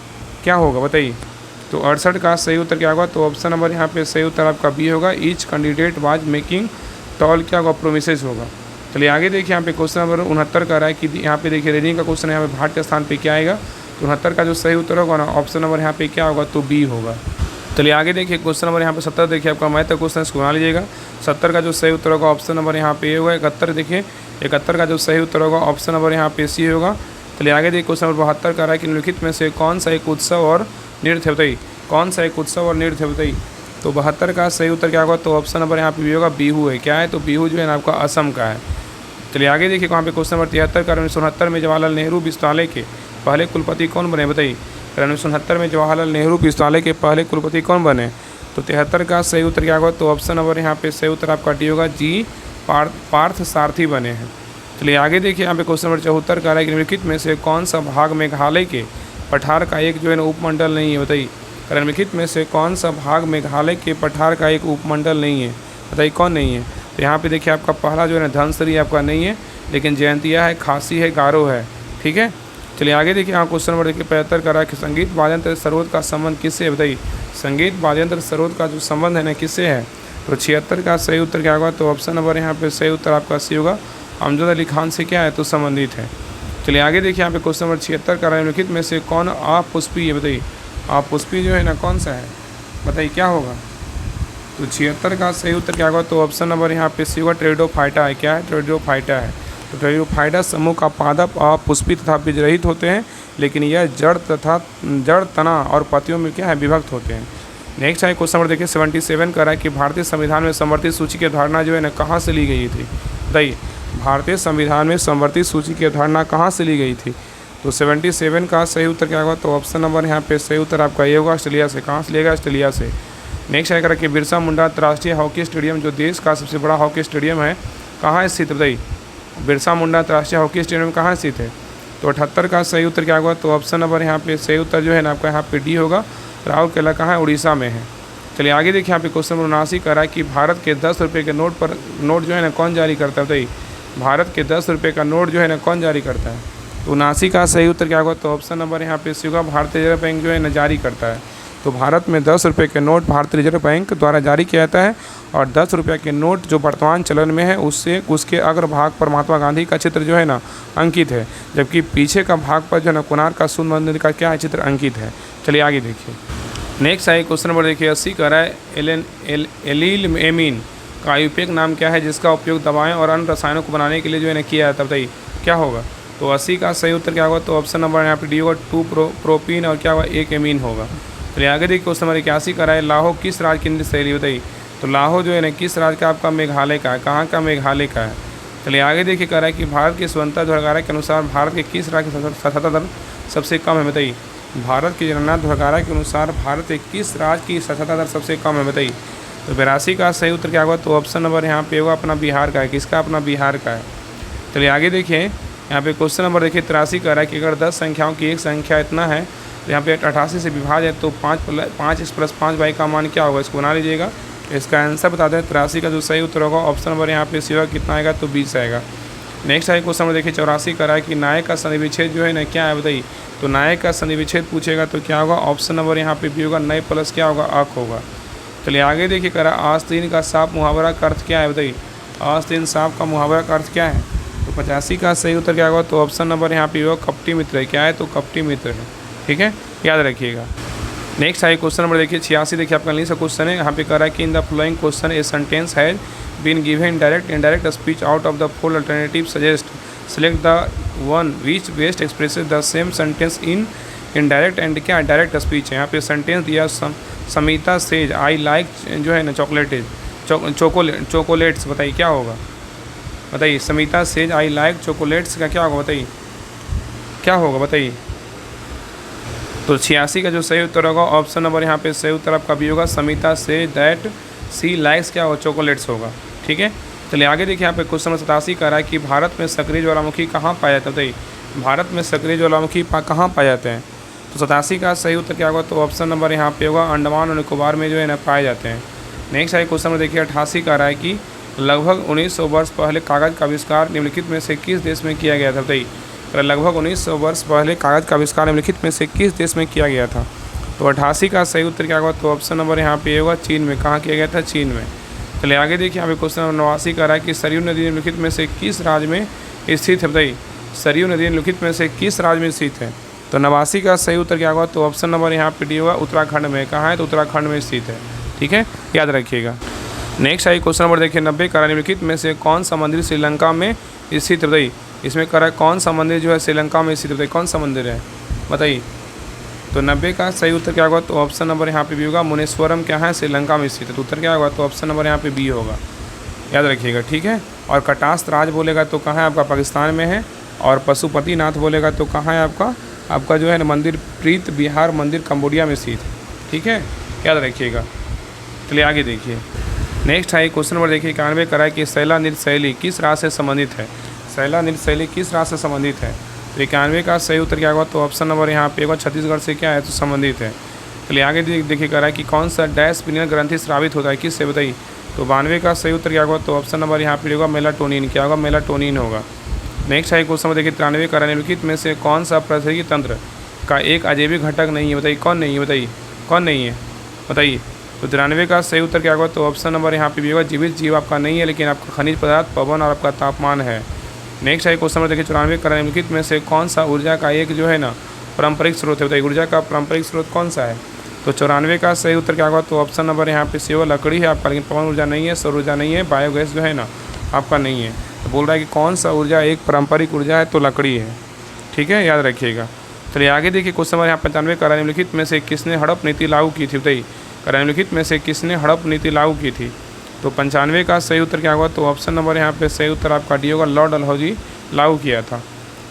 क्या होगा, बताइए। तो 68 का सही उत्तर क्या होगा, तो ऑप्शन नंबर यहाँ पे सही उत्तर आपका बी होगा, each candidate was making tall क्या होगा, प्रोमिसेस होगा। चलिए आगे देखिए यहाँ पे क्वेश्चन नंबर 69 का रहा है कि यहाँ पे देखिए रीडिंग का क्वेश्चन है, यहाँ पे भाट के स्थान पे क्या आएगा, तो 69 का जो सही उत्तर होगा ना ऑप्शन नंबर यहाँ पे क्या होगा, तो बी होगा। चलिए आगे देखिए क्वेश्चन नंबर यहाँ पे 70 देखिए आपका मैथ का क्वेश्चन इसको बना लीजिएगा। 70 का जो सही उत्तर होगा ऑप्शन नंबर यहाँ पे होगा 71। देखिए 71 का जो सही उत्तर होगा ऑप्शन नंबर यहाँ पे सी होगा। चलिए आगे देखिए क्वेश्चन नंबर 72 का रहा है कि निम्नलिखित में से कौन सा एक उत्सव और नृत्य, बताइए। कौन सा एक उत्सव और नृत्य, बताइए। तो 72 का सही उत्तर क्या होगा, तो ऑप्शन नंबर यहाँ पे भी होगा, बिहू है। क्या है, तो बिहू जो है ना आपका असम का है। चलिए आगे देखिए वहाँ पे क्वेश्चन नंबर 73 का 1969 में जवाहरलाल नेहरू विश्वविद्यालय के पहले कुलपति कौन बने, बताइए। 1969 में जवाहरलाल नेहरू विश्वविद्यालय के पहले कुलपति कौन बने, तो 73 का सही उत्तर क्या होगा, तो ऑप्शन नंबर यहाँ पे सही उत्तर आपका डी होगा, जी पार्थ सारथी बने हैं। चलिए आगे देखिए यहाँ पे क्वेश्चन नंबर 74 का है कि निम्नलिखित में से कौन सा भाग मेघालय के पठार का एक जो है ना उपमंडल नहीं है, बताइए। निम्नलिखित में से कौन सा भाग मेघालय के पठार का एक उपमंडल नहीं है, बताइए कौन नहीं है। तो यहाँ पे देखिए आपका पहला जो है ना धनसिरी आपका नहीं है, लेकिन जयंतिया है, खासी है, गारो है। ठीक है, चलिए आगे देखिए यहाँ क्वेश्चन नंबर देखिए 75 का रहा है कि संगीत वाद्यंत्र सरोद का संबंध किससे है, बताइए। संगीत वाद्यंत्र सरोद का जो संबंध है ना किससे है, तो 76 का सही उत्तर क्या होगा, तो ऑप्शन नंबर यहाँ पे सही उत्तर आपका सी होगा, अमजद अली खान से क्या है, तो संबंधित है। चलिए आगे देखिए यहाँ पे क्वेश्चन नंबर 76 का रहा है निम्नलिखित में से कौन अपुष्पी है, बताइए। अपुष्पी जो है ना कौन सा है, बताइए क्या होगा। तो 76 का सही उत्तर क्या होगा, तो ऑप्शन नंबर यहाँ पे सी होगा, टेरिडोफाइटा है। क्या है, टेरिडोफाइटा है। तो टेरिडोफाइटा समूह का पादप अपुष्पी तथा बीजरहित होते हैं, लेकिन यह जड़ तना और पत्तियों में क्या है, विभक्त होते हैं। नेक्स्ट है क्वेश्चन नंबर देखिए 77 का रहा है कि भारतीय संविधान में समवर्ती सूची की अवधारणा जो है ना कहाँ से ली गई थी, बताइए। भारतीय संविधान में समवर्ती सूची की अवधारणा कहाँ से ली गई थी, तो 77 का सही उत्तर क्या होगा, तो ऑप्शन नंबर यहाँ पे सही उत्तर आपका ये होगा, ऑस्ट्रेलिया से। कहाँ से लिएगा, ऑस्ट्रेलिया से। नेक्स्ट है कि बिरसा मुंडा अंतर्राष्ट्रीय हॉकी स्टेडियम जो देश का सबसे बड़ा हॉकी स्टेडियम है कहाँ स्थित, बताइए। बिरसा मुंडा अंतर्राष्ट्रीय हॉकी स्टेडियम कहाँ स्थित है, तो 78 का सही उत्तर क्या होगा, तो ऑप्शन नंबर यहाँ पे सही उत्तर जो है ना आपका यहाँ पे डी होगा, राउरकेला कहाँ है, उड़ीसा में है। चलिए आगे देखिए यहाँ पे क्वेश्चन नंबर 79 का रहा है कि भारत के 10 रुपये के नोट जो है ना कौन जारी करता है, बताइए। भारत के 10 रुपये का नोट जो है ना कौन जारी करता है, तो 79 का सही उत्तर क्या होगा, तो ऑप्शन नंबर यहाँ पे सी होगा, भारतीय रिजर्व बैंक जो है ना जारी करता है। तो भारत में 10 रुपये के नोट भारतीय रिजर्व बैंक द्वारा जारी किया जाता है और 10 रुपये के नोट जो वर्तमान चलन में है उसके अग्रभाग पर महात्मा गांधी का चित्र जो है ना अंकित है, जबकि पीछे का भाग पर जो है ना कोणार्क का सूर्य मंदिर का क्या है, चित्र अंकित है। चलिए आगे देखिए नेक्स्ट है क्वेश्चन नंबर देखिए 80 का रहा है एलील एमीन का आयुर्वेदिक नाम क्या है जिसका उपयोग दवाएं और अन्य रसायनों को बनाने के लिए जो है ना किया जाता है, बताइए क्या होगा। तो 80 का सही उत्तर क्या होगा, तो ऑप्शन नंबर यहाँ पे डी होगा 2 प्रोपीन और क्या होगा 1 एमीन होगा। चलिए आगे देखिए क्वेश्चन नंबर 81 का है लाहो किस राज्य की नृत्य शैली बताइए। तो लाहो जो है ना किस राज्य का आपका मेघालय का है, कहाँ का मेघालय का है। चलिए आगे देखिए कह रहा है कि भारत की स्वतंत्रता 2011 के अनुसार भारत के किस राज्य की साक्षरता दर सबसे कम है बताइए। भारत की जनगणना 2011 के अनुसार भारत के किस राज्य की साक्षरता दर सबसे कम है बताइए। तो 82 का सही उत्तर क्या होगा, तो ऑप्शन नंबर यहाँ पे होगा अपना बिहार का है। किसका, अपना बिहार का है। चलिए आगे देखिए यहाँ पे क्वेश्चन नंबर देखिए 83 कह रहा है कि अगर 10 संख्याओं की एक संख्या इतना है तो यहाँ पे 88 से विभाज्य है तो 5x+5y का मान क्या होगा, इसको बना लीजिएगा। इसका आंसर बता दें 83 का जो सही उत्तर होगा ऑप्शन नंबर यहाँ पे सी होगा, कितना आएगा, तो 20 आएगा। नेक्स्ट है क्वेश्चन नंबर देखिए 84 कह रहा है कि नायक का सन्निविच्छेद जो है ना क्या है बताइए। तो नायक का सन्निविच्छेद पूछेगा तो क्या होगा, ऑप्शन नंबर यहाँ पे बी होगा, नए प्लस क्या होगा, अक होगा। चलिए आगे देखिए कह रहा है आस्तीन का सांप मुहावरा का अर्थ क्या है बताइए। आस्तीन सांप का मुहावरा का अर्थ क्या है। तो 85 का सही उत्तर क्या होगा, तो ऑप्शन नंबर यहाँ पे होगा कपटी मित्र है। क्या है, तो कपटी मित्र है। ठीक है, याद रखिएगा। नेक्स्ट है क्वेश्चन नंबर देखिए 86 देखिए आपका इंग्लिश का क्वेश्चन है। यहाँ पे कह रहा है कि in the following question a sentence has been given direct indirect speech out of the 4 alternative suggest select the one which best expresses the same sentence in indirect and क्या डायरेक्ट स्पीच है। यहाँ पे सेंटेंस दिया समिता सेज आई लाइक जो है ना चॉकलेट्स बताइए क्या होगा, बताइए। Samita says I like chocolates का क्या होगा बताइए, क्या होगा बताइए। तो 86 का जो सही उत्तर होगा ऑप्शन नंबर यहाँ पे सही उत्तर आपका भी होगा, Samita say that C likes क्या होगा, चॉकलेट्स होगा। ठीक है, चलिए आगे देखिए यहाँ पे क्वेश्चन नंबर 87 कह रहा है कि भारत में सक्रिय ज्वालामुखी कहाँ पाए जाते हैं बताइए। भारत में सक्रिय ज्वालामुखी कहाँ पाए जाते हैं। तो 87 का सही उत्तर क्या होगा, तो ऑप्शन नंबर यहाँ पे होगा अंडमान और निकोबार में जो है ना पाए जाते हैं। नेक्स्ट है क्वेश्चन नंबर देखिए 88 कह रहा है कि लगभग 1900 वर्ष पहले कागज़ का आविष्कार निम्नलिखित में से किस देश में किया गया था बताइए। लगभग 1900 वर्ष पहले कागज़ का आविष्कार निम्नलिखित में से किस देश में किया गया था। तो 88 का सही उत्तर क्या होगा, तो ऑप्शन नंबर यहाँ पे होगा चीन में। कहाँ किया गया था, चीन में। चलिए आगे देखिए यहाँ पे क्वेश्चन नंबर 89 कह रहा है कि सरयू नदी निम्नलिखित में से किस राज्य में स्थित है बताइए। सरयू नदी निम्नलिखित में से किस राज्य में स्थित है। तो 89 का सही उत्तर क्या होगा, तो ऑप्शन नंबर यहाँ पे डी होगा उत्तराखंड में। कहाँ है, तो उत्तराखंड में स्थित है। ठीक है, याद रखिएगा। नेक्स्ट आई क्वेश्चन नंबर देखिए 90 कह रहा है निम्नलिखित में से कौन सा मंदिर श्रीलंका में स्थित है बताइए। इसमें कह रहा है कौन सा मंदिर जो है श्रीलंका में स्थित है बताइए, कौन सा मंदिर है बताइए। तो 90 का सही उत्तर क्या होगा, तो ऑप्शन नंबर यहाँ पे बी होगा, मुनेश्वरम क्या है, श्रीलंका में स्थित है। तो उत्तर क्या होगा, तो ऑप्शन नंबर यहाँ पे बी होगा, याद रखिएगा। ठीक है, और कटास्थ राज बोलेगा तो कहाँ है, आपका पाकिस्तान में है। और पशुपतिनाथ बोलेगा तो कहाँ है, आपका जो है ना मंदिर प्रीत बिहार मंदिर कंबोडिया में स्थित है। ठीक है, याद रखिएगा। चलिए आगे देखिए नेक्स्ट है क्वेश्चन नंबर देखिए 91 कह रहा है कि शैला नृत्य शैली किस राज्य से संबंधित है। शैला नृत्य शैली किस राज्य से संबंधित है। तो 91 का सही उत्तर क्या होगा, तो ऑप्शन नंबर यहाँ पे होगा छत्तीसगढ़ से क्या है, तो संबंधित है। चलिए आगे देखिए कह रहा है कि कौन सा डैश पिनियल ग्रंथि स्रावित होता है, किससे बताइए। तो 92 का सही उत्तर क्या होगा, तो ऑप्शन नंबर यहाँ पे होगा मेलाटोनिन। क्या होगा, मेलाटोनिन होगा। नेक्स्ट है क्वेश्चन देखिए 93 कह रहा है निम्नलिखित में से कौन सा पारिस्थितिकी तंत्र का एक अजैविक घटक नहीं है बताइए। कौन नहीं है बताइए, कौन नहीं है बताइए। तो 93 का सही उत्तर क्या होगा, तो ऑप्शन नंबर यहाँ पे भी होगा जीवित जीव आपका नहीं है, लेकिन आपका खनिज पदार्थ पवन और आपका तापमान है। नेक्स्ट है क्वेश्चन नंबर देखिए 94 कह रहा है निम्नलिखित में से कौन सा ऊर्जा का एक जो है ना पारंपरिक स्रोत है बताइए। ऊर्जा का पारंपरिक स्रोत कौन सा है। तो 94 का सही उत्तर क्या होगा, तो ऑप्शन नंबर यहाँ पे सेवा लकड़ी है आपका, लेकिन पवन ऊर्जा नहीं है, सौर ऊर्जा नहीं है, बायोगैस जो है ना आपका नहीं है। तो बोल रहा है कि कौन सा ऊर्जा एक पारंपरिक ऊर्जा है, तो लकड़ी है। ठीक है, याद रखिएगा। चलिए आगे देखिए क्वेश्चन नंबर यहाँ 95 कह रहा है निम्नलिखित में से किसने हड़प नीति लागू की थी बताइए। निम्नलिखित में से किसने हड़प नीति लागू की थी। तो 95 का सही उत्तर क्या होगा, तो ऑप्शन नंबर यहाँ पे सही उत्तर आपका डी होगा, लॉर्ड डलहौजी लागू किया था।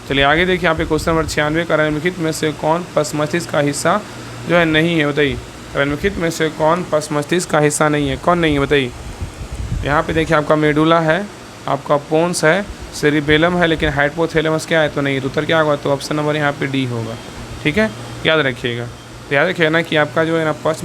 चलिए आगे देखिए यहाँ पे क्वेश्चन नंबर 96 का निम्नलिखित में से कौन पश्च मस्तिष्क का हिस्सा जो है नहीं है बताइए। निम्नलिखित में से कौन पश्च मस्तिष्क का हिस्सा नहीं है, कौन नहीं है बताइए। यहाँ पे देखिए आपका मेडुला है, आपका पोन्स है, सेरिबेलम है, लेकिन हाइपोथैलेमस क्या है, तो नहीं। तो उत्तर क्या होगा, तो ऑप्शन नंबर यहाँ पे डी होगा। ठीक है, याद रखिएगा। तो याद रखिएगा ना कि आपका जो है ना पश्च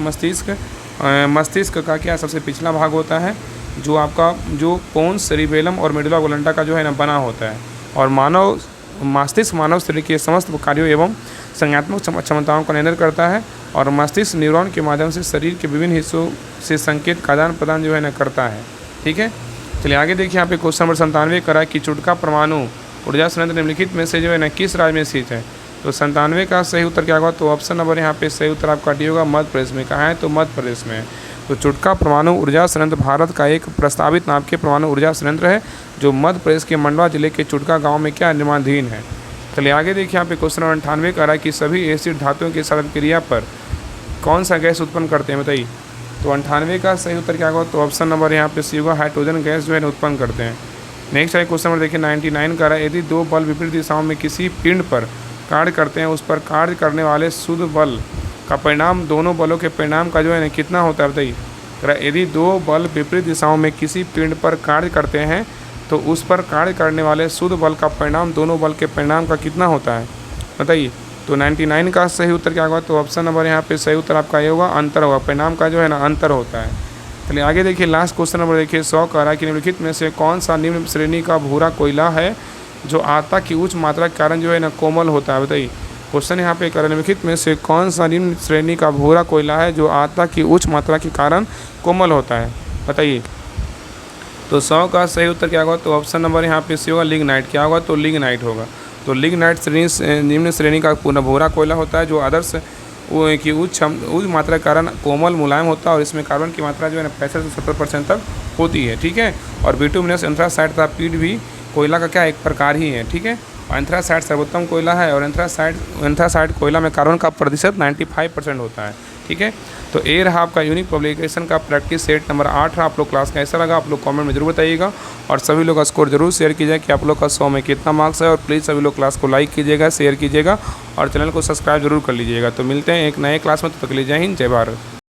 मस्तिष्क का क्या सबसे पिछला भाग होता है, जो आपका जो पोन्स, सेरिबेलम और मेडुला ओब्लांटा का जो है ना बना होता है। और मानव मस्तिष्क मानव शरीर के समस्त कार्यों एवं संज्ञात्मक क्षमताओं का नियंत्रण करता है। और मस्तिष्क न्यूरॉन के माध्यम से शरीर के विभिन्न हिस्सों से संकेत का आदान प्रदान जो है ना करता है। ठीक है, चलिए आगे देखिए यहाँ पे क्वेश्चन नंबर 97 करा कि चुटका परमाणु ऊर्जा संयंत्र निम्नलिखित में से जो है ना किस राज्य में स्थित है। तो 97 का सही उत्तर क्या होगा, तो ऑप्शन नंबर यहाँ पे सही उत्तर आपका डी होगा, मध्य प्रदेश में। कहाँ है, तो मध्य प्रदेश में। तो चुटका परमाणु ऊर्जा संयंत्र भारत का एक प्रस्तावित नाभिकीय परमाणु ऊर्जा संयंत्र है, जो मध्य प्रदेश के मंडवा जिले के चुटका गाँव में क्या निर्माणाधीन है। चलिए आगे देखिए यहाँ पे क्वेश्चन नंबर 98 कह रहा है कि सभी एसिड धातुओं की साधन क्रिया पर कौन सा गैस उत्पन्न करते हैं, बताइए। तो 98 का सही उत्तर क्या होगा, तो ऑप्शन नंबर यहाँ पे सी होगा, हाइड्रोजन गैस जो है उत्पन्न करते हैं। नेक्स्ट है क्वेश्चन नंबर देखिए 99 का रहा है, यदि दो बल विपरीत दिशाओं में किसी पिंड पर कार्य करते हैं, उस पर कार्य करने वाले शुद्ध बल का परिणाम दोनों बलों के परिणाम का जो है कितना होता है, बताइए। यदि दो बल विपरीत दिशाओं में किसी पिंड पर कार्य करते हैं तो उस पर कार्य करने वाले शुद्ध बल का परिणाम दोनों बल के परिणाम का कितना होता है, बताइए। तो 99 का सही उत्तर क्या होगा, तो ऑप्शन नंबर यहाँ पे सही उत्तर आपका ये होगा, अंतर होगा, परिणाम का जो है ना अंतर होता है। चलिए आगे देखिए लास्ट क्वेश्चन नंबर देखिए 100 कह रहा है कि निम्नलिखित में से कौन सा निम्न श्रेणी का भूरा कोयला है जो आर्द्रता की उच्च मात्रा के कारण जो है ना कोमल होता है, बताइए। क्वेश्चन यहाँ पे कर निम्नलिखित में से कौन सा निम्न श्रेणी का भूरा कोयला है जो आर्द्रता की उच्च मात्रा के कारण कोमल होता है, बताइए। तो 100 का सही उत्तर क्या होगा, तो ऑप्शन नंबर यहाँ पे सी होगा, लिग्नाइट। क्या होगा, तो लिग्नाइट होगा। तो लिग्नाइट श्रेणी निम्न श्रेणी का भूरा कोयला होता है जो आदर्श की उच्च मात्रा के कारण कोमल मुलायम होता है और इसमें कार्बन की मात्रा जो है ना 65 से 70% तक होती है, ठीक है। और बिटुमिनस एंथ्रासाइट तथा पीट भी कोयला का क्या एक प्रकार ही है, ठीक है। और एंथ्रासाइट सर्वोत्तम कोयला है और एंथ्रासाइट कोयला में कार्बन का प्रतिशत 95% होता है, ठीक है। तो ये रहा आपका यूनिक पब्लिकेशन का प्रैक्टिस सेट नंबर 8 रहा। आप लोग क्लास कैसा लगा आप लोग कमेंट में जरूर बताइएगा और सभी लोग का स्कोर जरूर शेयर कीजिए कि आप लोग का 100 में कितना मार्क्स है। और प्लीज़ सभी लोग क्लास को लाइक कीजिएगा, शेयर कीजिएगा और चैनल को सब्सक्राइब जरूर कर लीजिएगा। तो मिलते हैं एक नए क्लास में, तो तक के लिए जय हिंद, जय भारत।